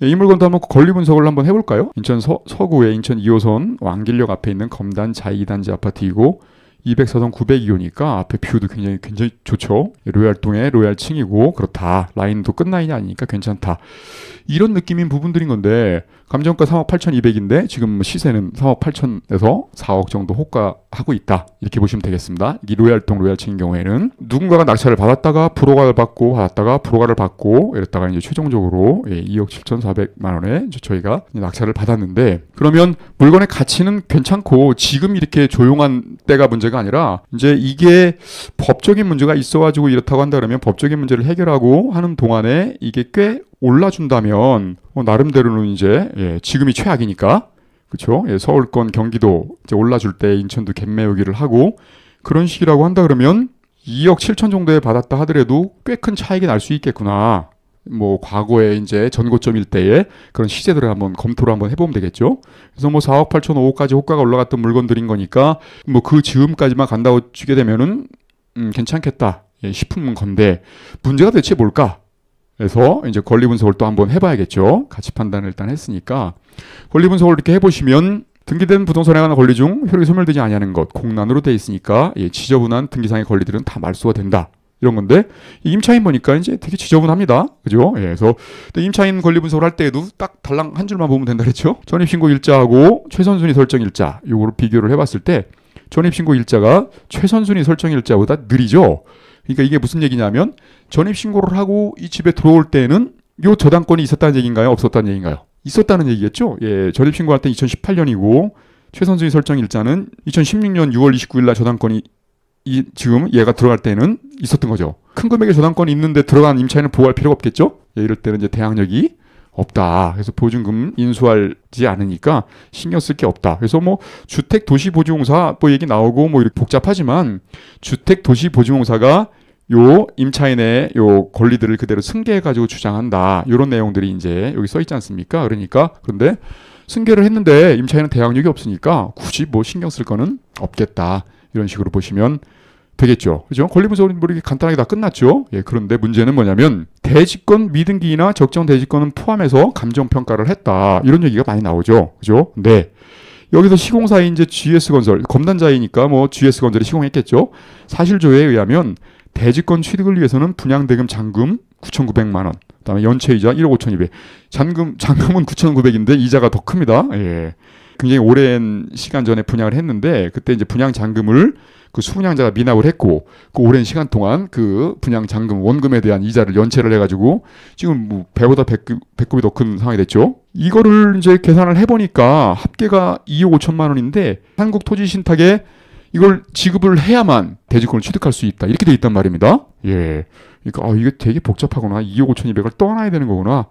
이 물건도 한번 권리 분석을 한번 해볼까요? 인천 서구의 인천 2호선 왕길역 앞에 있는 검단 자2단지 아파트이고 204동 902호니까 앞에 뷰도 굉장히 좋죠. 로얄동의 로얄층이고 그렇다. 라인도 끝라인이 아니니까 괜찮다. 이런 느낌인 부분들인 건데 감정가 3억 8,200인데 지금 시세는 3억 8천에서 4억 정도 호가하고 있다. 이렇게 보시면 되겠습니다. 이 로얄동 로얄층인 경우에는 누군가가 낙찰을 받았다가 불허가를 받고 이랬다가 이제 최종적으로 2억 7,400만 원에 저희가 낙찰을 받았는데 그러면 물건의 가치는 괜찮고 지금 이렇게 조용한 때가 문제가 아니라 이제 이게 법적인 문제가 있어가지고 이렇다고 한다 그러면 법적인 문제를 해결하고 하는 동안에 이게 꽤 올라준다면 나름대로는 이제 지금이 최악이니까 그렇죠. 서울권 경기도 이제 올라줄 때 인천도 갭 메우기를 하고 그런 식이라고 한다 그러면 2억 7천 정도에 받았다 하더라도 꽤 큰 차익이 날 수 있겠구나. 뭐 과거에 이제 전고점일 때에 그런 시세들을 한번 검토를 한번 해보면 되겠죠. 그래서 뭐 4억 8천 5억까지 호가가 올라갔던 물건들인 거니까 뭐 그 즈음까지만 간다고 주게 되면은 괜찮겠다 싶은 건데 문제가 대체 뭘까? 그래서 이제 권리 분석을 또 한번 해봐야겠죠. 가치 판단을 일단 했으니까 권리 분석을 이렇게 해보시면 등기된 부동산에 관한 권리 중 효력이 소멸되지 아니하는 것 공란으로 돼 있으니까 지저분한 등기상의 권리들은 다 말소가 된다. 이런 건데 임차인 보니까 이제 되게 지저분합니다. 그죠? 그래서 임차인 권리 분석을 할 때에도 딱 달랑 한 줄만 보면 된다 그랬죠. 전입신고 일자하고 최선순위 설정 일자 요거를 비교를 해봤을 때 전입신고 일자가 최선순위 설정 일자보다 느리죠. 그러니까 이게 무슨 얘기냐면 전입신고를 하고 이 집에 들어올 때는 요 저당권이 있었다는 얘기인가요? 없었다는 얘기인가요? 있었다는 얘기겠죠. 전입신고할 때 2018년이고 최선순위 설정 일자는 2016년 6월 29일 날 저당권이 지금 얘가 들어갈 때는 있었던 거죠. 큰 금액의 저당권이 있는데 들어간 임차인을 보호할 필요가 없겠죠. 이럴 때는 이제 대항력이 없다. 그래서 보증금 인수하지 않으니까 신경 쓸 게 없다. 그래서 뭐 주택도시보증공사 뭐 얘기 나오고 뭐 이렇게 복잡하지만 주택도시보증공사가 요 임차인의 요 권리들을 그대로 승계해가지고 주장한다. 이런 내용들이 이제 여기 써 있지 않습니까? 그런데 승계를 했는데 임차인은 대항력이 없으니까 굳이 뭐 신경 쓸 거는 없겠다. 이런 식으로 보시면 되겠죠. 그죠? 권리 분석은 뭐 이렇게 간단하게 다 끝났죠. 그런데 문제는 뭐냐면 대지권 미등기나 적정 대지권은 포함해서 감정평가를 했다. 이런 얘기가 많이 나오죠. 그죠? 네. 여기서 시공사인 이제 GS건설, 검단자이니까 뭐 GS건설이 시공했겠죠. 사실조회에 의하면 대지권 취득을 위해서는 분양대금 잔금 9,900만 원, 그다음에 연체이자 1억 5,200. 잔금은 9,900인데 이자가 더 큽니다. 굉장히 오랜 시간 전에 분양을 했는데 그때 이제 분양 잔금을 그 수분양자가 미납을 했고 그 오랜 시간 동안 그 분양 잔금 원금에 대한 이자를 연체를 해가지고 지금 뭐 배보다 배꼽이 더 큰 상황이 됐죠. 이거를 이제 계산을 해보니까 합계가 2억 5천만 원인데 한국토지신탁에 이걸 지급을 해야만 대지권을 취득할 수 있다. 이렇게 돼 있단 말입니다. 그러니까 이게 되게 복잡하구나. 2억 5,200을 떠나야 되는 거구나.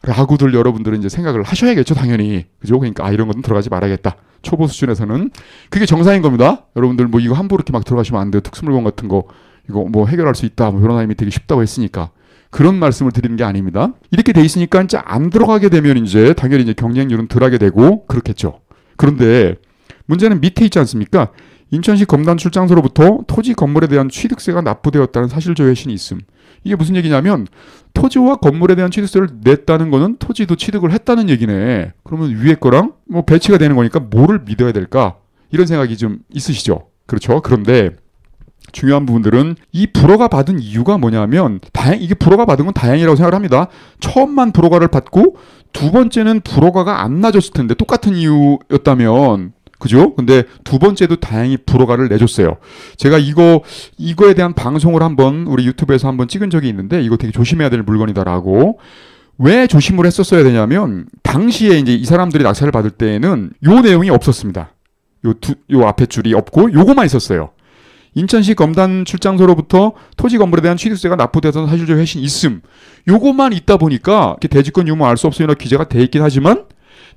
라고들 여러분들은 이제 생각을 하셔야겠죠, 당연히. 그죠? 그러니까 이런 것은 들어가지 말아야겠다. 초보 수준에서는 그게 정상인 겁니다. 여러분들 뭐 이거 함부로 이렇게 막 들어가시면 안 돼요. 특수물건 같은 거 이거 뭐 해결할 수 있다. 뭐 변호사님이 되게 쉽다고 했으니까 그런 말씀을 드리는 게 아닙니다. 이렇게 돼 있으니까 이제 안 들어가게 되면 이제 당연히 이제 경쟁률은 덜하게 되고 그렇겠죠. 그런데 문제는 밑에 있지 않습니까? 인천시 검단 출장소로부터 토지 건물에 대한 취득세가 납부되었다는 사실조회 회신이 있음. 이게 무슨 얘기냐면 토지와 건물에 대한 취득세를 냈다는 거는 토지도 취득을 했다는 얘기네. 그러면 위에 거랑 뭐 배치가 되는 거니까 뭐를 믿어야 될까? 이런 생각이 좀 있으시죠? 그렇죠? 그런데 중요한 부분들은 이 불허가 받은 이유가 뭐냐면 이게 불허가 받은 건 다행이라고 생각을 합니다. 처음만 불허가를 받고 두 번째는 불허가가 안 나줬을 텐데 똑같은 이유였다면 그죠? 근데 두 번째도 다행히 불허가를 내줬어요. 제가 이거에 대한 방송을 한번 우리 유튜브에서 한번 찍은 적이 있는데 이거 되게 조심해야 될 물건이다라고. 왜 조심을 했었어야 되냐면 당시에 이제 이 사람들이 낙찰을 받을 때에는 요 내용이 없었습니다. 요 앞에 줄이 없고 요거만 있었어요. 인천시 검단 출장소로부터 토지 건물에 대한 취득세가 납부돼서 사실조회 회신 있음. 요거만 있다 보니까 대지권 유무 알 수 없으나 기재가 돼 있긴 하지만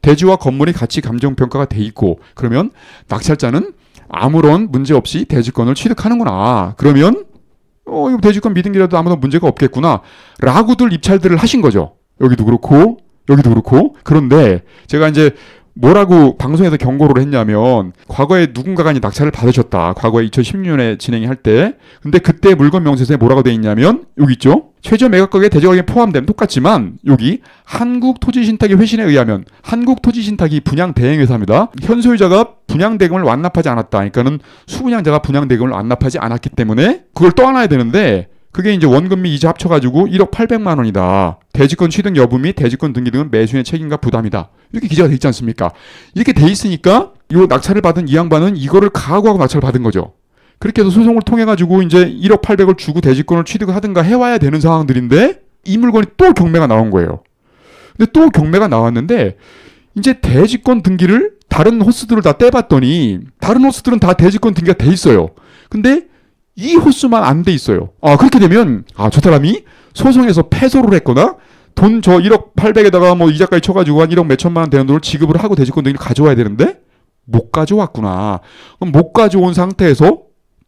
대지와 건물의 가치 감정평가가 돼 있고 그러면 낙찰자는 아무런 문제 없이 대지권을 취득하는구나. 그러면 이거 대지권 미등기라도 아무런 문제가 없겠구나 라고들 입찰들을 하신 거죠. 여기도 그렇고 여기도 그렇고. 그런데 제가 이제 뭐라고 방송에서 경고를 했냐면 과거에 누군가가 이제 낙찰을 받으셨다. 과거에 2016년에 진행할 때. 근데 그때 물건 명세서에 뭐라고 돼 있냐면 여기 있죠. 최저 매각가격에 대저가격이 포함됨 똑같지만 여기 한국토지신탁의 회신에 의하면 한국토지신탁이 분양 대행회사입니다. 현 소유자가 분양대금을 완납하지 않았다. 그러니까는 수분양자가 분양대금을 완납하지 않았기 때문에 그걸 떠안아야 되는데 그게 이제 원금 및 이자 합쳐가지고 1억 800만 원이다. 대지권 취득 여부 및 대지권 등기 등은 매수인의 책임과 부담이다. 이렇게 기재가 돼 있지 않습니까? 이렇게 돼 있으니까 이 낙찰을 받은 이 양반은 이거를 각오하고 낙찰을 받은 거죠. 그렇게 해서 소송을 통해가지고 이제 1억 800을 주고 대지권을 취득을 하든가 해와야 되는 상황들인데 이 물건이 또 경매가 나온 거예요. 근데 또 경매가 나왔는데 이제 대지권 등기를 다른 호수들을 다 떼봤더니 다른 호수들은 다 대지권 등기가 돼 있어요. 근데 이 호수만 안 돼 있어요. 그렇게 되면 저 사람이 소송에서 패소를 했거나 돈 저 1억 800에다가 뭐 이자까지 쳐가지고 한 1억 몇천만 원 되는 돈을 지급을 하고 대지권 등기를 가져와야 되는데 못 가져왔구나. 그럼 못 가져온 상태에서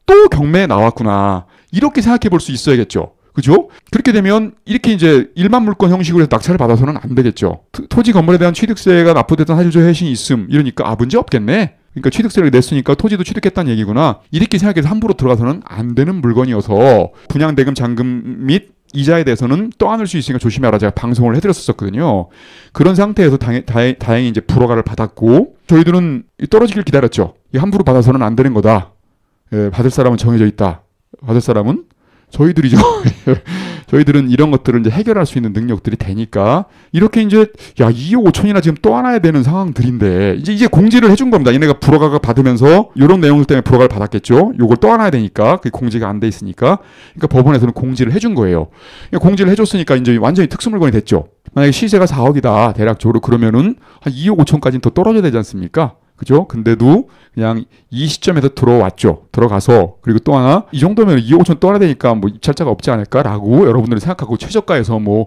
또 경매에 나왔구나. 이렇게 생각해 볼 수 있어야겠죠. 그죠? 그렇게 되면 이렇게 이제 일반 물건 형식으로 해서 낙찰을 받아서는 안 되겠죠. 토지 건물에 대한 취득세가 납부됐던 사실조 회신이 있음. 이러니까 문제 없겠네. 그러니까 취득세를 냈으니까 토지도 취득했다는 얘기구나. 이렇게 생각해서 함부로 들어가서는 안 되는 물건이어서 분양대금 잔금 및 이자에 대해서는 떠안을 수 있으니까 조심하라 제가 방송을 해드렸었거든요. 그런 상태에서 다행히 이제 불허가를 받았고 저희들은 떨어지길 기다렸죠. 함부로 받아서는 안 되는 거다. 받을 사람은 정해져 있다. 받을 사람은 저희들이죠. 저희들은 이런 것들을 이제 해결할 수 있는 능력들이 되니까 이렇게 이제 2억 5천이나 지금 또 안아야 되는 상황들인데 이제 공지를 해준 겁니다. 얘네가 불허가 받으면서 이런 내용들 때문에 불허가를 받았겠죠. 요걸 또 안아야 되니까 그 공지가 안 돼 있으니까 그러니까 법원에서는 공지를 해준 거예요. 그러니까 공지를 해줬으니까 이제 완전히 특수물건이 됐죠. 만약에 시세가 4억이다 대략적으로 그러면은 한 2억 5천까지는 더 떨어져야 되지 않습니까? 그죠? 근데도 그냥 이 시점에서 들어왔죠. 들어가서 그리고 또 하나 이 정도면 2억 5천 떠나야 되니까 뭐 입찰자가 없지 않을까라고 여러분들이 생각하고 최저가에서 뭐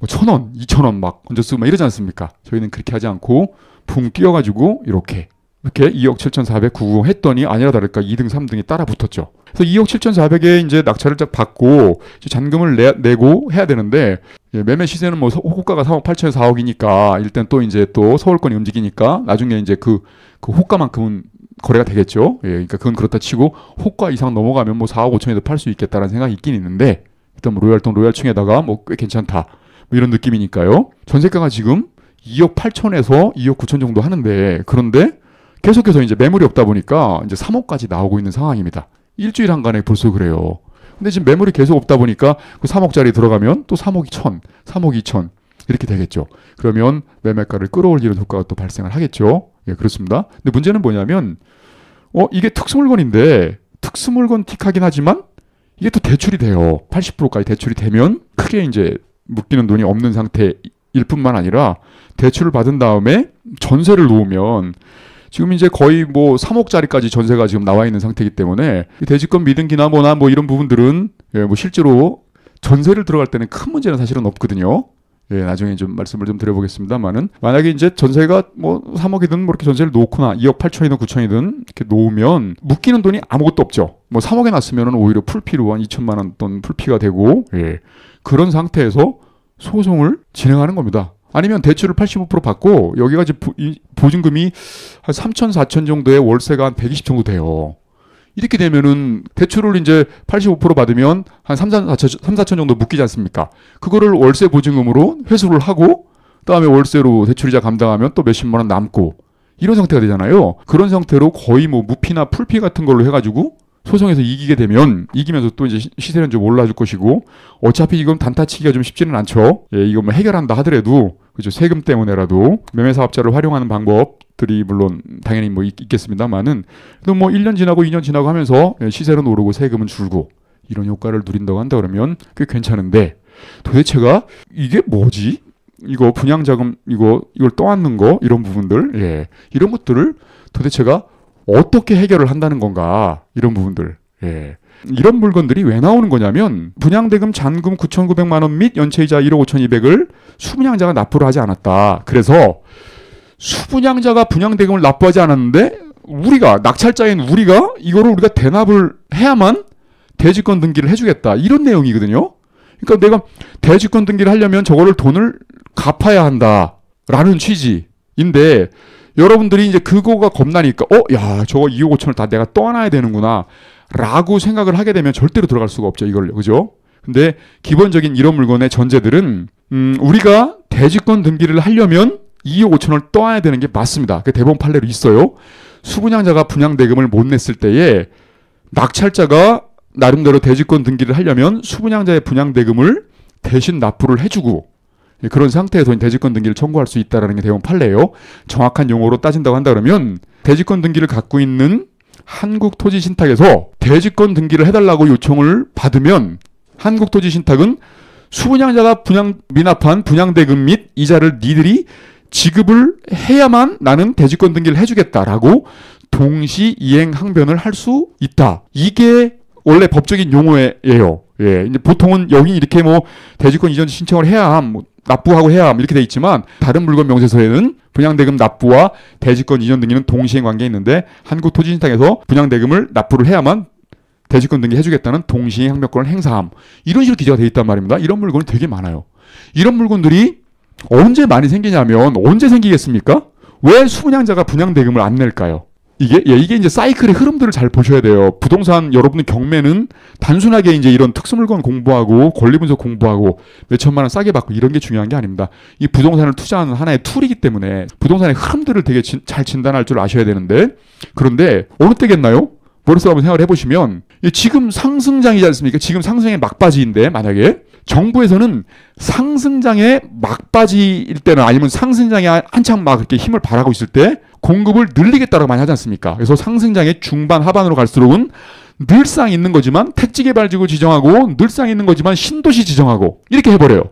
1,000원, 2,000원 막 얹어쓰고 막 이러지 않습니까? 저희는 그렇게 하지 않고 붕 뛰어가지고 이렇게 2억 7,490 했더니 아니라 다를까 2등, 3등이 따라 붙었죠. 그래서 2억 7,400에 이제 낙찰을 딱 받고 잔금을 내고 해야 되는데 매매 시세는 뭐 호가가 3억 8천에서 4억이니까 일단 또 이제 또 서울권이 움직이니까 나중에 이제 그 호가만큼은 거래가 되겠죠. 그러니까 그건 그렇다 치고 호가 이상 넘어가면 뭐 4억 5천에도 팔 수 있겠다라는 생각이 있긴 있는데 일단 뭐 로얄동 로얄층에다가 뭐 꽤 괜찮다 뭐 이런 느낌이니까요. 전세가가 지금 2억 8천에서 2억 9천 정도 하는데 그런데 계속해서 이제 매물이 없다 보니까 이제 3억까지 나오고 있는 상황입니다. 일주일 한간에 벌써 그래요. 근데 지금 매물이 계속 없다 보니까 그 3억짜리 들어가면 또 3억 2천, 3억 2천 이렇게 되겠죠. 그러면 매매가를 끌어올리는 효과가 또 발생을 하겠죠. 그렇습니다. 근데 문제는 뭐냐면 이게 특수물건인데 특수물건 틱하긴 하지만 이게 또 대출이 돼요. 80%까지 대출이 되면 크게 이제 묶이는 돈이 없는 상태일 뿐만 아니라 대출을 받은 다음에 전세를 놓으면 지금 이제 거의 뭐 3억짜리까지 전세가 지금 나와 있는 상태이기 때문에 대지권 미등기나 뭐나 뭐 이런 부분들은 뭐 실제로 전세를 들어갈 때는 큰 문제는 사실은 없거든요. 나중에 좀 말씀을 좀 드려보겠습니다만은 만약에 이제 전세가 뭐 3억이든 뭐 이렇게 전세를 놓거나 2억 8천이든 9천이든 이렇게 놓으면 묶이는 돈이 아무것도 없죠. 뭐 3억에 났으면은 오히려 풀피로 한 2천만 원 돈 풀피가 되고 그런 상태에서 소송을 진행하는 겁니다. 아니면 대출을 85% 받고 여기가 이제 보증금이 한 3천, 4천 정도의 월세가 한 120 정도 돼요. 이렇게 되면은 대출을 이제 85% 받으면 한 3, 4천 정도 묶이지 않습니까? 그거를 월세 보증금으로 회수를 하고 그다음에 월세로 대출이자 감당하면 또 몇십만 원 남고 이런 상태가 되잖아요. 그런 상태로 거의 뭐 무피나 풀피 같은 걸로 해가지고 소송에서 이기게 되면 이기면서 또 이제 시세는 좀 올라줄 것이고 어차피 이건 단타치기가 좀 쉽지는 않죠. 이거 뭐 해결한다 하더라도 그죠 세금 때문에라도 매매사업자를 활용하는 방법들이 물론 당연히 뭐 있겠습니다만은 또 뭐 1년 지나고 2년 지나고 하면서 시세는 오르고 세금은 줄고 이런 효과를 누린다고 한다 그러면 꽤 괜찮은데 도대체가 이게 뭐지? 이거 분양자금 이걸 떠안는 거 이런 부분들 이런 것들을 도대체가 어떻게 해결을 한다는 건가 이런 부분들 이런 물건들이 왜 나오는 거냐면 분양대금 잔금 9,900만 원 및 연체이자 1억 5,200을 수분양자가 납부를 하지 않았다. 그래서 수분양자가 분양대금을 납부하지 않았는데 우리가 낙찰자인 우리가 이거를 우리가 대납을 해야만 대지권 등기를 해주겠다 이런 내용이거든요. 그러니까 내가 대지권 등기를 하려면 저거를 돈을 갚아야 한다라는 취지인데 여러분들이 이제 그거가 겁나니까 야 저거 2억 5천을 다 내가 떠나야 되는구나 라고 생각을 하게 되면 절대로 들어갈 수가 없죠. 이걸요. 그죠? 근데 기본적인 이런 물건의 전제들은 우리가 대지권 등기를 하려면 2억 5천을 떠나야 되는 게 맞습니다. 그 대법원 판례로 있어요. 수분양자가 분양대금을 못 냈을 때에 낙찰자가 나름대로 대지권 등기를 하려면 수분양자의 분양대금을 대신 납부를 해주고 그런 상태에서 대지권 등기를 청구할 수 있다는 게 대법원 판례예요. 정확한 용어로 따진다고 한다 그러면 대지권 등기를 갖고 있는 한국토지신탁에서 대지권 등기를 해달라고 요청을 받으면 한국토지신탁은 수분양자가 미납한 분양대금 및 이자를 니들이 지급을 해야만 나는 대지권 등기를 해주겠다라고 동시 이행 항변을 할 수 있다. 이게 원래 법적인 용어예요. 예, 이제 보통은 여기 이렇게 뭐 대지권 이전 신청을 해야 함, 뭐 납부하고 해야 함 이렇게 돼 있지만 다른 물건 명세서에는 분양대금 납부와 대지권 이전 등기는 동시행 관계에 있는데 한국토지신탁에서 분양대금을 납부를 해야만 대지권 등기 해주겠다는 동시행 항변권을 행사함. 이런 식으로 기재가 돼 있단 말입니다. 이런 물건이 되게 많아요. 이런 물건들이 언제 많이 생기냐면 언제 생기겠습니까? 왜 수분양자가 분양대금을 안 낼까요? 이게 이제 사이클의 흐름들을 잘 보셔야 돼요. 부동산 여러분의 경매는 단순하게 이제 이런 특수물건 공부하고 권리분석 공부하고 몇천만 원 싸게 받고 이런 게 중요한 게 아닙니다. 이 부동산을 투자하는 하나의 툴이기 때문에 부동산의 흐름들을 되게 잘 진단할 줄 아셔야 되는데 그런데 어느 때겠나요? 머릿속에 한번 생각을 해보시면 지금 상승장이지 않습니까? 지금 상승의 막바지인데 만약에 정부에서는 상승장의 막바지일 때는 아니면 상승장에 한창 막 이렇게 힘을 발하고 있을 때 공급을 늘리겠다라고 많이 하지 않습니까? 그래서 상승장의 중반 하반으로 갈수록은 늘상 있는 거지만 택지개발지구 지정하고 늘상 있는 거지만 신도시 지정하고 이렇게 해버려요.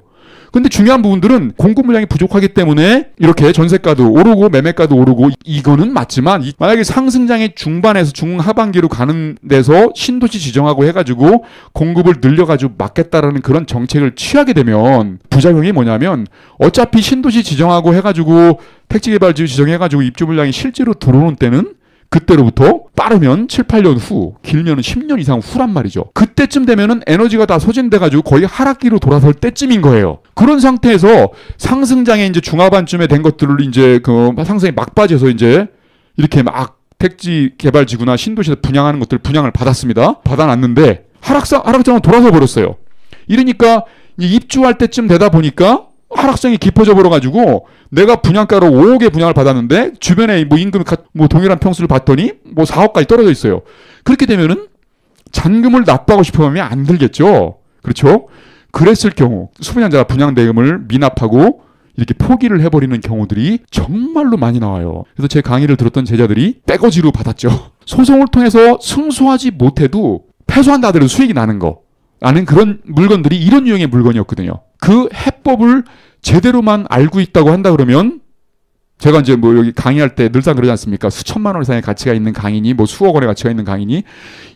근데 중요한 부분들은 공급 물량이 부족하기 때문에 이렇게 전세가도 오르고 매매가도 오르고 이거는 맞지만 만약에 상승장의 중반에서 중하반기로 가는 데서 신도시 지정하고 해가지고 공급을 늘려가지고 막겠다라는 그런 정책을 취하게 되면 부작용이 뭐냐면 어차피 신도시 지정하고 해가지고 택지개발지구 지정해가지고 입주 물량이 실제로 들어오는 때는 그때로부터 빠르면 7, 8년 후, 길면 10년 이상 후란 말이죠. 그때쯤 되면은 에너지가 다 소진돼가지고 거의 하락기로 돌아설 때쯤인 거예요. 그런 상태에서 상승장에 이제 중하반쯤에 된 것들을 이제 그 상승의 막바지에서 이제 이렇게 막 택지 개발지구나 신도시에서 분양하는 것들 분양을 받았습니다. 받아놨는데 하락장으로 돌아서 버렸어요. 이러니까 입주할 때쯤 되다 보니까 하락장이 깊어져 버려가지고 내가 분양가로 5억에 분양을 받았는데 주변에 뭐 임금 뭐 동일한 평수를 봤더니 뭐 4억까지 떨어져 있어요. 그렇게 되면은 잔금을 납부하고 싶으면 안 들겠죠. 그렇죠? 그랬을 경우 수분양자가 분양대금을 미납하고 이렇게 포기를 해버리는 경우들이 정말로 많이 나와요. 그래서 제 강의를 들었던 제자들이 떼거지로 받았죠. 소송을 통해서 승소하지 못해도 패소한다 하더라도 수익이 나는 거. 라는 그런 물건들이 이런 유형의 물건이었거든요. 그 해법을 제대로만 알고 있다고 한다 그러면 제가 이제 뭐 여기 강의할 때 늘상 그러지 않습니까? 수천만 원 이상의 가치가 있는 강의니 뭐 수억 원의 가치가 있는 강의니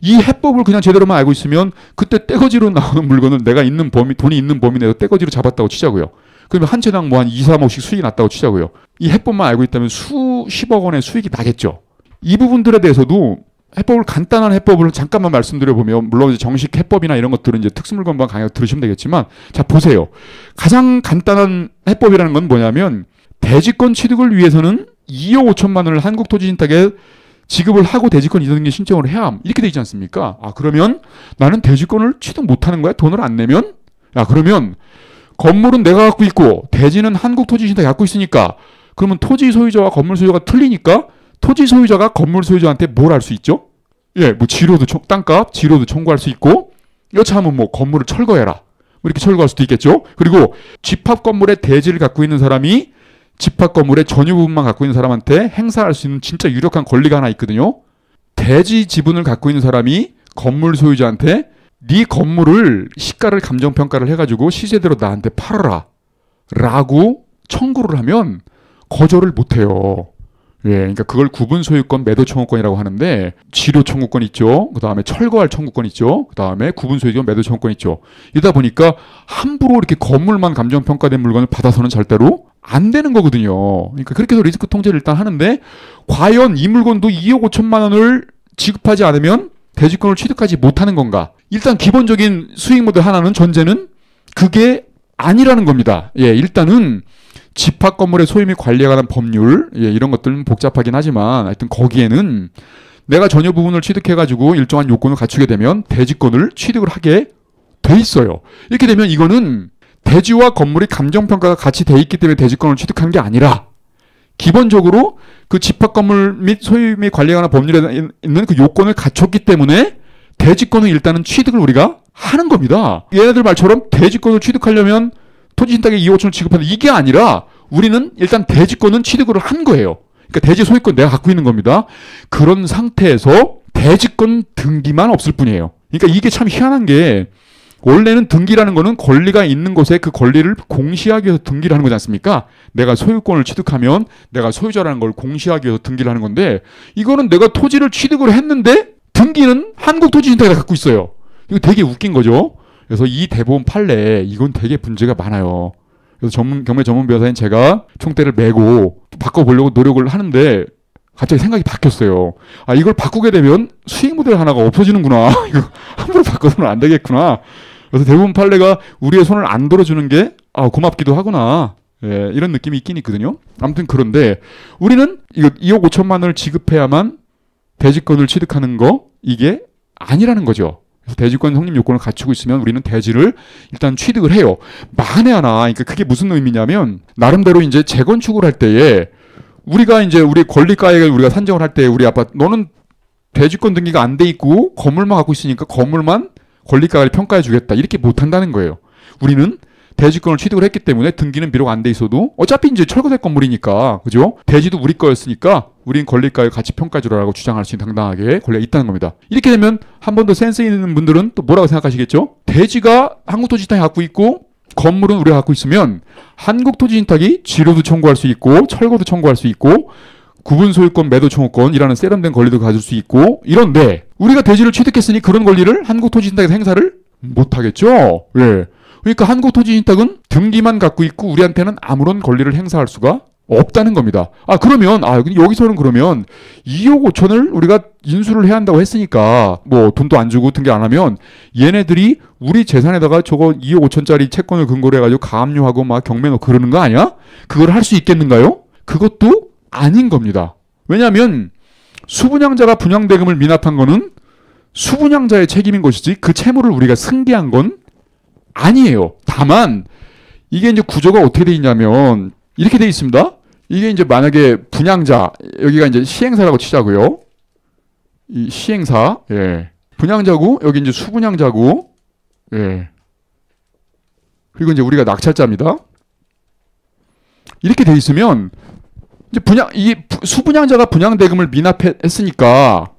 이 해법을 그냥 제대로만 알고 있으면 그때 떼거지로 나오는 물건은 내가 있는 범위 돈이 있는 범위 내에서 떼거지로 잡았다고 치자고요. 그러면 한 채당 뭐 한 2, 3억씩 수익이 났다고 치자고요. 이 해법만 알고 있다면 수십억 원의 수익이 나겠죠. 이 부분들에 대해서도 해법을 간단한 해법을 잠깐만 말씀드려보면 물론 이제 정식 해법이나 이런 것들은 이제 특수물건방 강의 들으시면 되겠지만 자 보세요. 가장 간단한 해법이라는 건 뭐냐면 대지권 취득을 위해서는 2억 5천만 원을 한국토지신탁에 지급을 하고 대지권 이전 등기 신청을 해야 함. 이렇게 돼 있지 않습니까? 아 그러면 나는 대지권을 취득 못하는 거야? 돈을 안 내면? 야 그러면 건물은 내가 갖고 있고 대지는 한국토지신탁이 갖고 있으니까 그러면 토지 소유자와 건물 소유자가 틀리니까 토지 소유자가 건물 소유자한테 뭘 할 수 있죠? 예, 뭐 지료도 땅값, 지료도 청구할 수 있고 여차하면 뭐 건물을 철거해라. 뭐 이렇게 철거할 수도 있겠죠? 그리고 집합 건물의 대지를 갖고 있는 사람이 집합 건물의 전유 부분만 갖고 있는 사람한테 행사할 수 있는 진짜 유력한 권리가 하나 있거든요. 대지 지분을 갖고 있는 사람이 건물 소유자한테 네 건물을 시가를 감정평가를 해가지고 시세대로 나한테 팔아라 라고 청구를 하면 거절을 못해요. 예, 그러니까 그걸 구분 소유권 매도 청구권이라고 하는데 지료 청구권 있죠. 그 다음에 철거할 청구권 있죠. 그 다음에 구분 소유권 매도 청구권 있죠. 이러다 보니까 함부로 이렇게 건물만 감정평가된 물건을 받아서는 절대로 안 되는 거거든요. 그러니까 그렇게 해서 리스크 통제를 일단 하는데 과연 이 물건도 2억 5천만 원을 지급하지 않으면 대지권을 취득하지 못하는 건가? 일단 기본적인 수익 모델 하나는 전제는 그게 아니라는 겁니다. 예, 일단은 집합 건물의 소유 및 관리에 관한 법률, 예, 이런 것들은 복잡하긴 하지만 하여튼 거기에는 내가 전유 부분을 취득해가지고 일정한 요건을 갖추게 되면 대지권을 취득을 하게 돼 있어요. 이렇게 되면 이거는 대지와 건물이 감정평가가 같이 돼 있기 때문에 대지권을 취득한 게 아니라 기본적으로 그 집합 건물 및 소유 및 관리에 관한 법률에 있는 그 요건을 갖췄기 때문에 대지권은 일단은 취득을 우리가 하는 겁니다. 얘네들 말처럼 대지권을 취득하려면 토지신탁에 2억 5천을 지급하는 이게 아니라 우리는 일단 대지권은 취득을 한 거예요. 그러니까 대지 소유권 내가 갖고 있는 겁니다. 그런 상태에서 대지권 등기만 없을 뿐이에요. 그러니까 이게 참 희한한 게 원래는 등기라는 거는 권리가 있는 곳에 그 권리를 공시하기 위해서 등기를 하는 거지 않습니까? 내가 소유권을 취득하면 내가 소유자라는 걸 공시하기 위해서 등기를 하는 건데 이거는 내가 토지를 취득을 했는데 등기는 한국토지신탁에다 갖고 있어요. 이거 되게 웃긴 거죠. 그래서 이 대법원 판례 이건 되게 문제가 많아요. 그래서 경매 전문 변호사인 제가 총대를 메고 바꿔보려고 노력을 하는데 갑자기 생각이 바뀌었어요. 아, 이걸 바꾸게 되면 수익 모델 하나가 없어지는구나. 이거 함부로 바꿔서는 안 되겠구나. 그래서 대부분 판례가 우리의 손을 안 들어주는 게 고맙기도 하구나. 예, 이런 느낌이 있긴 있거든요. 아무튼 그런데 우리는 이거 2억 5천만 원을 지급해야만 대지권을 취득하는 거 이게 아니라는 거죠. 그래서 대지권 성립 요건을 갖추고 있으면 우리는 대지를 일단 취득을 해요. 만에 하나, 그러니까 그게 무슨 의미냐면 나름대로 이제 재건축을 할 때에 우리가 이제 우리 권리가액을 우리가 산정을 할 때 우리 아파트 너는 대지권 등기가 안 돼 있고 건물만 갖고 있으니까 건물만 권리가액을 평가해 주겠다 이렇게 못 한다는 거예요. 우리는 대지권을 취득을 했기 때문에 등기는 비록 안 돼 있어도 어차피 이제 철거될 건물이니까 그죠? 대지도 우리 거였으니까 우린 권리가액 같이 평가해 주라고 주장할 수 있는 당당하게 권리가 있다는 겁니다. 이렇게 되면 한 번 더 센스 있는 분들은 또 뭐라고 생각하시겠죠? 대지가 한국토지신탁이 갖고 있고 건물은 우리가 갖고 있으면 한국토지신탁이 지료도 청구할 수 있고 철거도 청구할 수 있고 구분소유권 매도 청구권이라는 세련된 권리도 가질 수 있고 이런데 우리가 대지를 취득했으니 그런 권리를 한국토지신탁에서 행사를 못하겠죠. 예. 그러니까 한국토지신탁은 등기만 갖고 있고 우리한테는 아무런 권리를 행사할 수가 없다는 겁니다. 그러면 여기서는 그러면 2억 5천을 우리가 인수를 해야 한다고 했으니까 뭐 돈도 안 주고 등기 안 하면 얘네들이 우리 재산에다가 저거 2억 5천짜리 채권을 근거로 해가지고 가압류하고 막 경매 넣고 그러는 거 아니야? 그걸 할 수 있겠는가요? 그것도 아닌 겁니다. 왜냐하면 수분양자가 분양대금을 미납한 거는 수분양자의 책임인 것이지 그 채무를 우리가 승계한 건 아니에요. 다만 이게 이제 구조가 어떻게 돼 있냐면 이렇게 돼 있습니다. 이게 이제 만약에 분양자 여기가 이제 시행사라고 치자고요. 이 시행사, 예. 분양자고 여기 이제 수분양자고, 예. 그리고 이제 우리가 낙찰자입니다. 이렇게 돼 있으면 이제 수분양자가 분양대금을 미납했으니까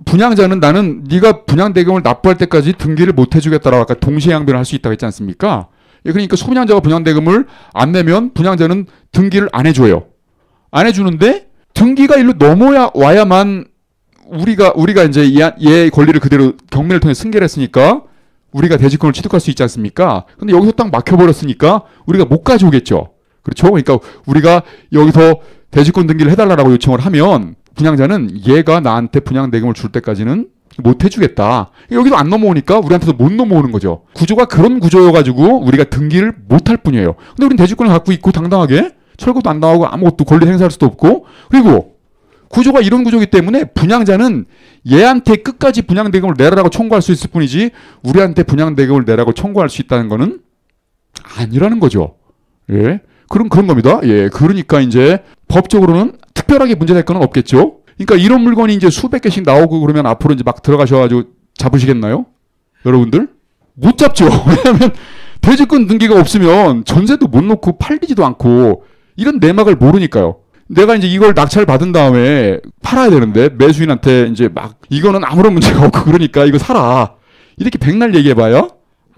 분양자는 나는 네가 분양대금을 납부할 때까지 등기를 못 해주겠다라고 아까 동시행변을 할 수 있다고 했지 않습니까? 그러니까 수분양자가 분양대금을 안 내면 분양자는 등기를 안 해줘요. 안 해주는데 등기가 일로 넘어와야만 우리가 이제 얘 권리를 그대로 경매를 통해 승계를 했으니까 우리가 대지권을 취득할 수 있지 않습니까? 근데 여기서 딱 막혀버렸으니까 우리가 못 가져오겠죠. 그렇죠? 그러니까 우리가 여기서 대지권 등기를 해달라고 요청을 하면 분양자는 얘가 나한테 분양대금을 줄 때까지는 못 해주겠다. 여기도 안 넘어오니까 우리한테도 못 넘어오는 거죠. 구조가 그런 구조여가지고 우리가 등기를 못 할 뿐이에요. 근데 우리는 대지권을 갖고 있고 당당하게 철거도 안 당하고 아무것도 권리 행사할 수도 없고 그리고 구조가 이런 구조이기 때문에 분양자는 얘한테 끝까지 분양대금을 내라라고 청구할 수 있을 뿐이지 우리한테 분양대금을 내라고 청구할 수 있다는 거는 아니라는 거죠. 예. 그런 겁니다. 예. 그러니까 이제 법적으로는 특별하게 문제될 건 없겠죠. 그러니까 이런 물건이 이제 수백 개씩 나오고 그러면 앞으로 이제 막 들어가셔가지고 잡으시겠나요? 여러분들? 못 잡죠. 왜냐하면 대지권 등기가 없으면 전세도 못 놓고 팔리지도 않고 이런 내막을 모르니까요. 내가 이제 이걸 낙찰 받은 다음에 팔아야 되는데 매수인한테 이제 막 이거는 아무런 문제가 없고 그러니까 이거 사라. 이렇게 백날 얘기해봐야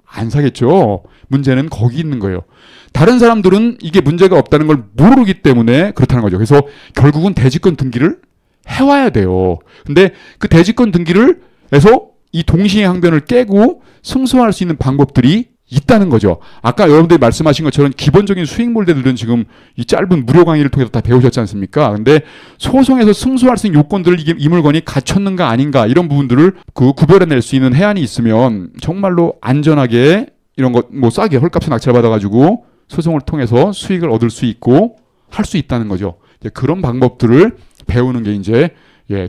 안 사겠죠. 문제는 거기 있는 거예요. 다른 사람들은 이게 문제가 없다는 걸 모르기 때문에 그렇다는 거죠. 그래서 결국은 대지권 등기를 해와야 돼요. 근데 그 대지권 등기를 해서 이 동시에 항변을 깨고 승소할 수 있는 방법들이 있다는 거죠. 아까 여러분들이 말씀하신 것처럼 기본적인 수익 몰대들은 지금 이 짧은 무료 강의를 통해서 다 배우셨지 않습니까? 근데 소송에서 승소할 수 있는 요건들을 이 물건이 갖췄는가 아닌가 이런 부분들을 구별해낼 수 있는 해안이 있으면 정말로 안전하게 이런 거 뭐 싸게 헐값에 낙찰받아가지고 소송을 통해서 수익을 얻을 수 있고 할 수 있다는 거죠. 그런 방법들을 배우는 게 이제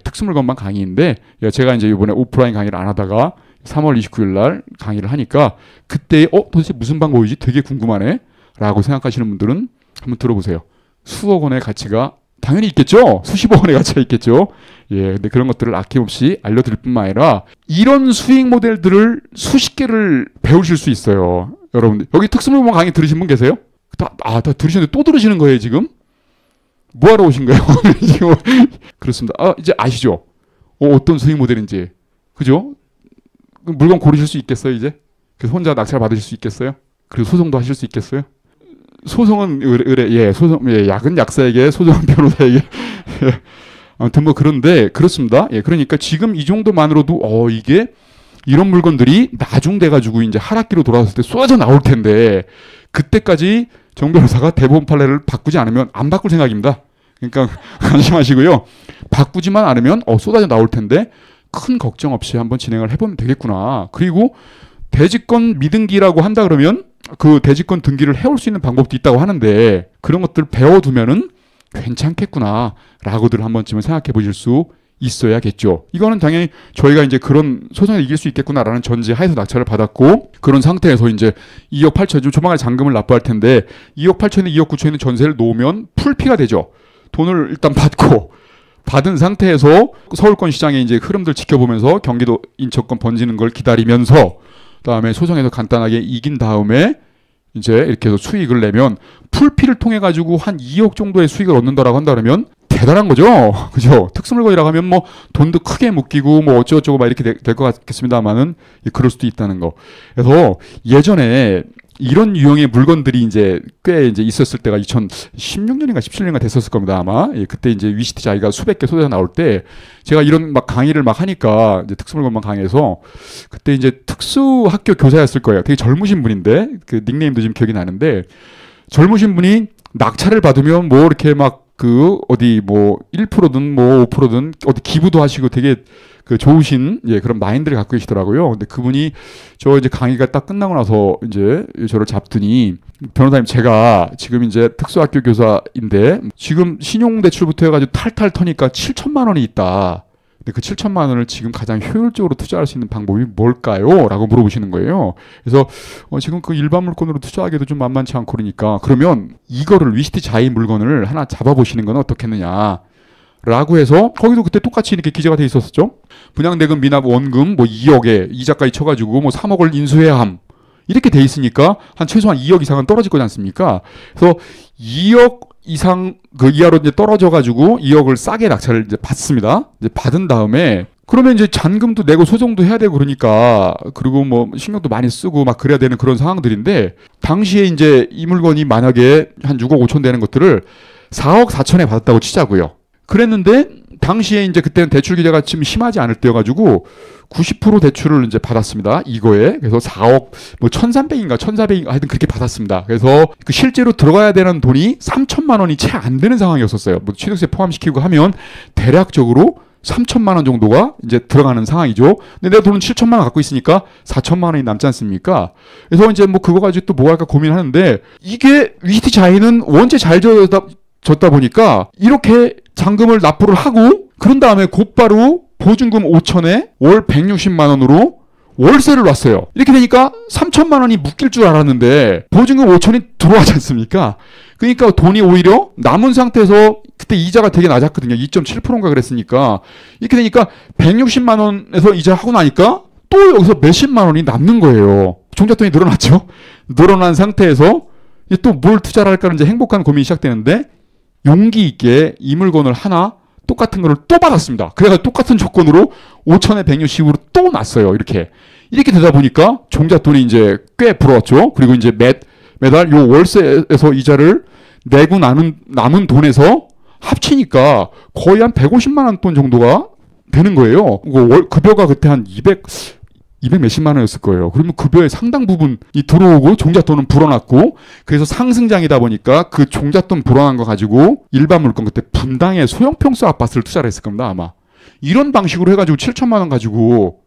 특수물건방 강의인데 제가 이제 이번에 오프라인 강의를 안 하다가 3월 29일 날 강의를 하니까 그때 도대체 무슨 방법이지? 되게 궁금하네 라고 생각하시는 분들은 한번 들어보세요. 수억 원의 가치가 당연히 있겠죠. 수십억 원의 가치가 있겠죠. 근데 그런 것들을 아낌없이 알려드릴 뿐만 아니라 이런 수익 모델들을 수십 개를 배우실 수 있어요. 여러분들 여기 특수물건 강의 들으신 분 계세요? 다 들으시는데 또 들으시는 거예요 지금? 뭐하러 오신 거예요? 지금 그렇습니다. 이제 아시죠? 어떤 수익 모델인지. 그죠? 물건 고르실 수 있겠어요 이제? 그래서 혼자 낙찰 받으실 수 있겠어요? 그리고 소송도 하실 수 있겠어요? 소송은 소송 약은 약사에게 소송은 변호사에게 아무튼 뭐 그런데 그렇습니다. 그러니까 지금 이 정도만으로도 이게 이런 물건들이 나중돼 가지고 이제 하락기로 돌아왔을 때 쏟아져 나올 텐데 그때까지 정 변호사가 대법원 판례를 바꾸지 않으면 안 바꿀 생각입니다. 그러니까 안심하시고요. 바꾸지만 않으면 쏟아져 나올 텐데 큰 걱정 없이 한번 진행을 해보면 되겠구나. 그리고 대지권 미등기라고 한다 그러면 그 대지권 등기를 해올 수 있는 방법도 있다고 하는데 그런 것들 배워두면은 괜찮겠구나 라고들 한 번쯤은 생각해 보실 수 있어야겠죠. 이거는 당연히 저희가 이제 그런 소송에 이길 수 있겠구나라는 전제 하에서 낙찰을 받았고 그런 상태에서 이제 2억 8천 좀 조만간에 잔금을 납부할 텐데 2억 8천에 2억 9천에 있는 전세를 놓으면 풀피가 되죠. 돈을 일단 받고 받은 상태에서 서울권 시장의 이제 흐름들 지켜보면서 경기도 인천권 번지는 걸 기다리면서 그다음에 소송에서 간단하게 이긴 다음에 이제 이렇게 해서 수익을 내면 풀피를 통해 가지고 한 2억 정도의 수익을 얻는다라고 한다 그러면 대단한 거죠. 그죠? 특수물건이라고 하면 뭐 돈도 크게 묶이고 뭐 어쩌고저쩌고 막 이렇게 될 것 같겠습니다만은 그럴 수도 있다는 거. 그래서 예전에 이런 유형의 물건들이 이제 꽤 이제 있었을 때가 2016년인가 17년인가 됐었을 겁니다 아마. 그때 이제 위시티 자기가 수백 개 쏟아져 나올 때 제가 이런 막 강의를 막 하니까 이제 특수물건만 강의해서 그때 이제 특수학교 교사였을 거예요. 되게 젊으신 분인데 그 닉네임도 지금 기억이 나는데 젊으신 분이 낙찰을 받으면 뭐 이렇게 막 어디 뭐 1%든 뭐 5%든 어디 기부도 하시고 되게 그 좋으신 그런 마인드를 갖고 계시더라고요. 근데 그분이 저 이제 강의가 딱 끝나고 나서 이제 저를 잡더니 변호사님 제가 지금 이제 특수학교 교사인데 지금 신용대출부터 해가지고 탈탈 터니까 7천만 원이 있다. 근데 그 7천만 원을 지금 가장 효율적으로 투자할 수 있는 방법이 뭘까요? 라고 물어보시는 거예요. 그래서 지금 그 일반 물건으로 투자하기도 좀 만만치 않고 그러니까 그러면 이거를 위시티 자이 물건을 하나 잡아보시는 건 어떻겠느냐 라고 해서 거기도 그때 똑같이 이렇게 기재가 돼 있었죠. 분양대금 미납 원금 뭐 2억에 이자까지 쳐가지고 뭐 3억을 인수해야 함 이렇게 돼 있으니까 한 최소한 2억 이상은 떨어질 거지 않습니까? 그래서 2억 이상 그 이하로 이제 떨어져 가지고 2억을 싸게 낙찰을 이제 받습니다. 이제 받은 다음에 그러면 이제 잔금도 내고 소송도 해야 되고 그러니까 그리고 뭐 신경도 많이 쓰고 막 그래야 되는 그런 상황들인데 당시에 이제 이 물건이 만약에 한 6억 5천 되는 것들을 4억 4천에 받았다고 치자고요. 그랬는데 당시에 이제 그때는 대출 규제가 좀 심하지 않을 때여가지고 90% 대출을 이제 받았습니다. 이거에. 그래서 4억 뭐 1,300인가 1,400인가 하여튼 그렇게 받았습니다. 그래서 그 실제로 들어가야 되는 돈이 3천만 원이 채 안 되는 상황이었었어요. 뭐 취득세 포함시키고 하면 대략적으로 3천만 원 정도가 이제 들어가는 상황이죠. 근데 내가 돈은 7천만 원 갖고 있으니까 4천만 원이 남지 않습니까? 그래서 이제 뭐 그거 가지고 또 뭐 할까 고민하는데 이게 위시티 자이는 원체 잘 졌다 보니까 이렇게 잔금을 납부를 하고 그런 다음에 곧바로 보증금 5천에 월 160만 원으로 월세를 놨어요. 이렇게 되니까 3천만 원이 묶일 줄 알았는데 보증금 5천이 들어가지 않습니까? 그러니까 돈이 오히려 남은 상태에서 그때 이자가 되게 낮았거든요. 2.7%인가 그랬으니까 이렇게 되니까 160만 원에서 이자하고 나니까 또 여기서 몇십만 원이 남는 거예요. 종잣돈이 늘어났죠. 늘어난 상태에서 또 뭘 투자를 할까는 이제 행복한 고민이 시작되는데 용기 있게 이 물건을 하나 똑같은 거를 또 받았습니다. 그래서 똑같은 조건으로 5천에 160으로 또 났어요. 이렇게 되다 보니까 종잣돈이 이제 꽤 불어왔죠. 그리고 이제 매달 요 월세에서 이자를 내고 남은 돈에서 합치니까 거의 한 150만 원 돈 정도가 되는 거예요. 급여가 그때 한 200 몇십만 원이었을 거예요. 그러면 급여의 상당 부분이 들어오고 종잣돈은 불어났고 그래서 상승장이다 보니까 그 종잣돈 불어난 거 가지고 일반 물건 그때 분당에 소형평수 아파트를 투자를 했을 겁니다. 아마. 이런 방식으로 해가지고 7천만 원 가지고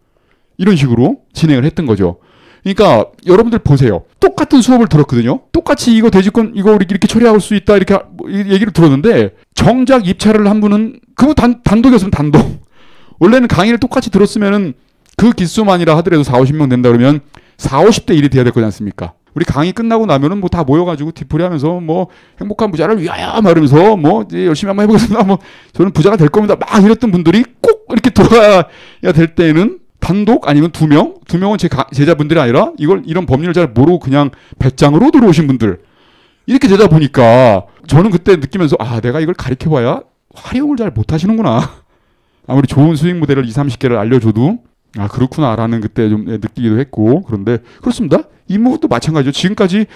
이런 식으로 진행을 했던 거죠. 그러니까 여러분들 보세요. 똑같은 수업을 들었거든요. 똑같이 이거 대지권 이거 이렇게 처리할 수 있다 이렇게 얘기를 들었는데 정작 입찰을 한 분은 그거 단독이었으면 단독. 원래는 강의를 똑같이 들었으면은 그 기수만이라 하더라도 4, 50명 된다 그러면 4, 50대 1이 돼야 될 거지 않습니까? 우리 강의 끝나고 나면은 뭐 다 모여가지고 뒤풀이 하면서 뭐 행복한 부자를 위하여 말하면서 뭐 이제 열심히 한번 해보겠습니다. 뭐 저는 부자가 될 겁니다. 막 이랬던 분들이 꼭 이렇게 돌아야 될 때에는 단독 아니면 두 명은 제 제자분들이 아니라 이런 법률을 잘 모르고 그냥 배짱으로 들어오신 분들 이렇게 되다 보니까 저는 그때 느끼면서 아 내가 이걸 가르쳐봐야 활용을 잘 못하시는구나. 아무리 좋은 수익 모델을 20, 30개를 알려줘도 아 그렇구나라는 그때 좀 느끼기도 했고 그런데 그렇습니다. 이모도 마찬가지죠. 지금까지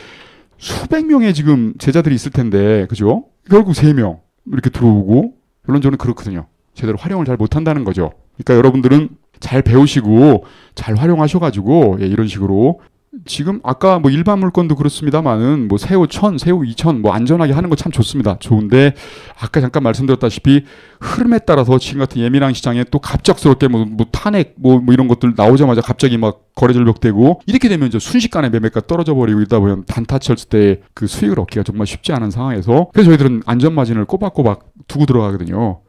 수백 명의 지금 제자들이 있을 텐데 그죠? 결국 3명 이렇게 들어오고 물론 저는 그렇거든요. 제대로 활용을 잘 못한다는 거죠. 그러니까 여러분들은 잘 배우시고 잘 활용하셔가지고 이런 식으로 지금 아까 뭐 일반 물건도 그렇습니다만은 뭐 새우 1000, 새우 2000 뭐 안전하게 하는 거 참 좋습니다. 좋은데 아까 잠깐 말씀드렸다시피 흐름에 따라서 지금 같은 예민한 시장에 또 갑작스럽게 뭐 탄핵 뭐 이런 것들 나오자마자 갑자기 막 거래 절벽되고 이렇게 되면 이제 순식간에 매매가 떨어져 버리고 이러다 보면 단타 쳤을 때 그 수익을 얻기가 정말 쉽지 않은 상황에서 그래서 저희들은 안전 마진을 꼬박꼬박 두고 들어가거든요.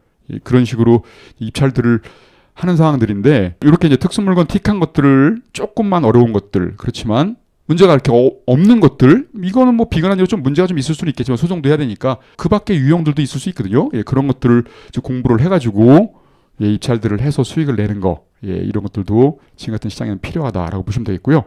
그런 식으로 입찰들을 하는 상황들인데 이렇게 이제 특수물건 틱한 것들을 조금만 어려운 것들 그렇지만 문제가 이렇게 없는 것들 이거는 뭐 비근한 좀 문제가 좀 있을 수는 있겠지만 소송도 해야 되니까 그 밖에 유형들도 있을 수 있거든요. 그런 것들을 공부를 해가지고 입찰들을 해서 수익을 내는 거 이런 것들도 지금 같은 시장에는 필요하다라고 보시면 되겠고요.